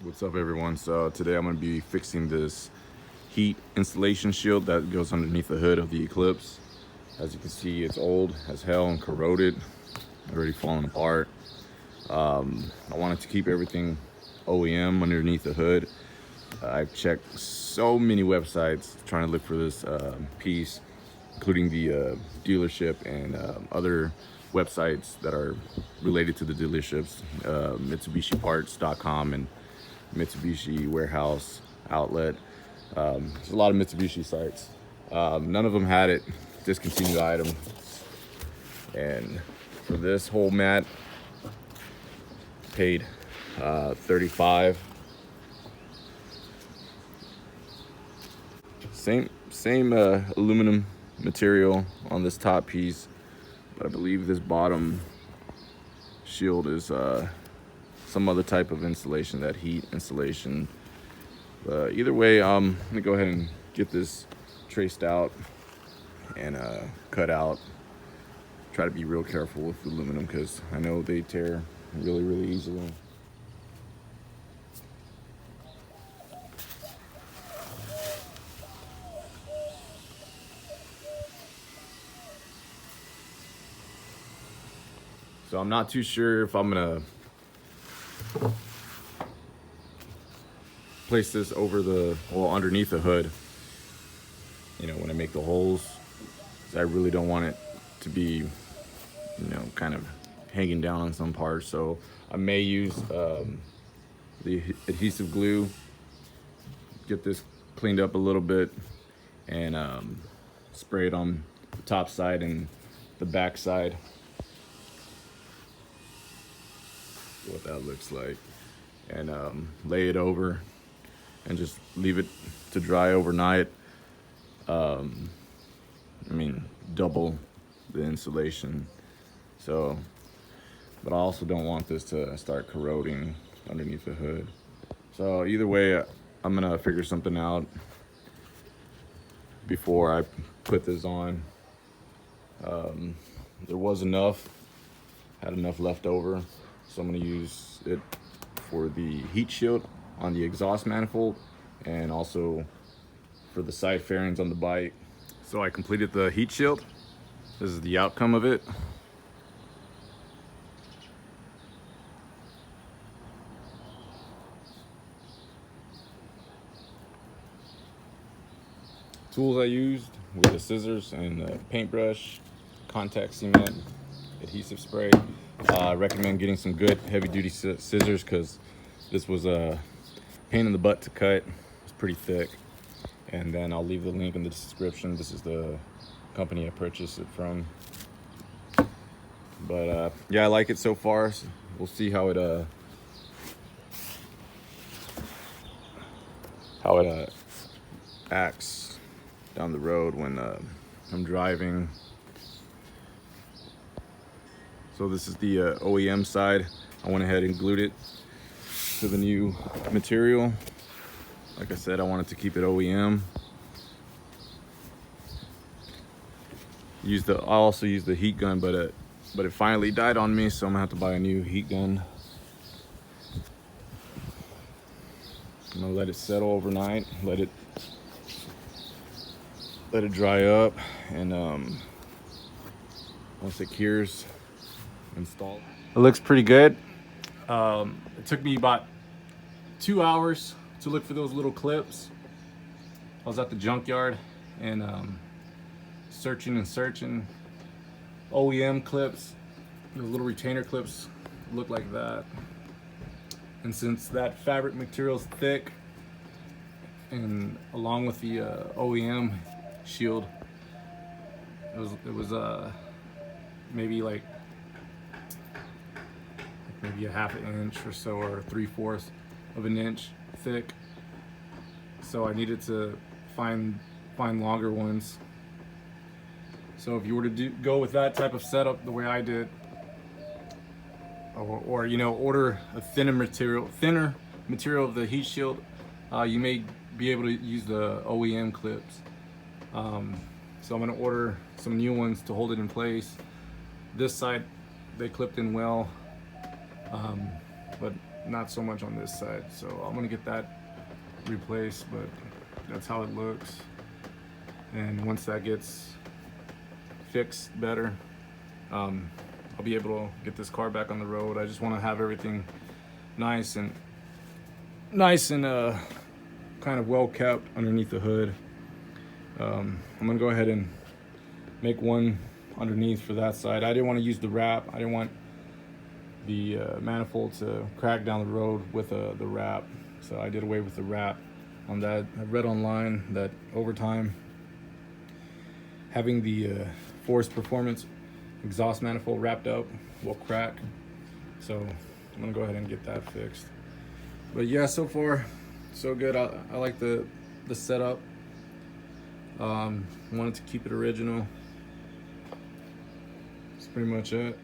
What's up, everyone? So today I'm going to be fixing this heat insulation shield that goes underneath the hood of the Eclipse. As you can see, it's old as hell and corroded, already falling apart. I wanted to keep everything OEM underneath the hood. I've checked so many websites trying to look for this piece, including the dealership and other websites that are related to the dealerships, MitsubishiParts.com and Mitsubishi Warehouse Outlet. There's a lot of Mitsubishi sites. None of them had it, discontinued item. And for this whole mat, paid $35. Same aluminum material on this top piece, but I believe this bottom shield is some other type of insulation, that heat insulation. Either way, I'm gonna go ahead and get this traced out and cut out. Try to be real careful with aluminum because I know they tear really easily. So I'm not too sure if I'm gonna place this over underneath the hood, when I make the holes. I really don't want it to be, kind of hanging down on some parts. So I may use the adhesive glue, get this cleaned up a little bit, and spray it on the top side and the back side. What that looks like, and lay it over and just leave it to dry overnight. Double the insulation. So, but I also don't want this to start corroding underneath the hood. So either way, I'm gonna figure something out before I put this on. There was had enough left over, so I'm gonna use it for the heat shield on the exhaust manifold and also for the side fairings on the bike. So I completed the heat shield. This is the outcome of it. Tools I used were the scissors and the paintbrush, contact cement, adhesive spray. I recommend getting some good heavy-duty scissors because this was a pain in the butt to cut. It's pretty thick. And then I'll leave the link in the description. This is the company I purchased it from. But yeah, I like it so far. So we'll see how it acts down the road when I'm driving. So this is the OEM side. I went ahead and glued it to the new material. Like I said, I wanted to keep it OEM. I also used the heat gun, but it finally died on me, so I'm gonna have to buy a new heat gun. I'm gonna let it settle overnight, let it dry up, and once it cures, install it. It looks pretty good. It took me about 2 hours to look for those little clips. I was at the junkyard and searching OEM clips. Those little retainer clips look like that. And since that fabric material is thick, and along with the OEM shield, it was maybe a half an inch or so, or 3/4 of an inch thick. So I needed to find longer ones. So if you were to go with that type of setup the way I did, or order a thinner material of the heat shield, you may be able to use the OEM clips. So I'm gonna order some new ones to hold it in place. This side, they clipped in well, but not so much on this side. So I'm gonna get that replaced, but that's how it looks. And once that gets fixed better, I'll be able to get this car back on the road. I just want to have everything nice and kind of well kept underneath the hood. I'm gonna go ahead and make one underneath for that side. I didn't want to use the wrap. I didn't want the manifold to crack down the road with the wrap, so I did away with the wrap on that. I read online that over time, having the Force Performance exhaust manifold wrapped up will crack, so I'm gonna go ahead and get that fixed. But yeah, so far so good. I like the setup. Wanted to keep it original. That's pretty much it.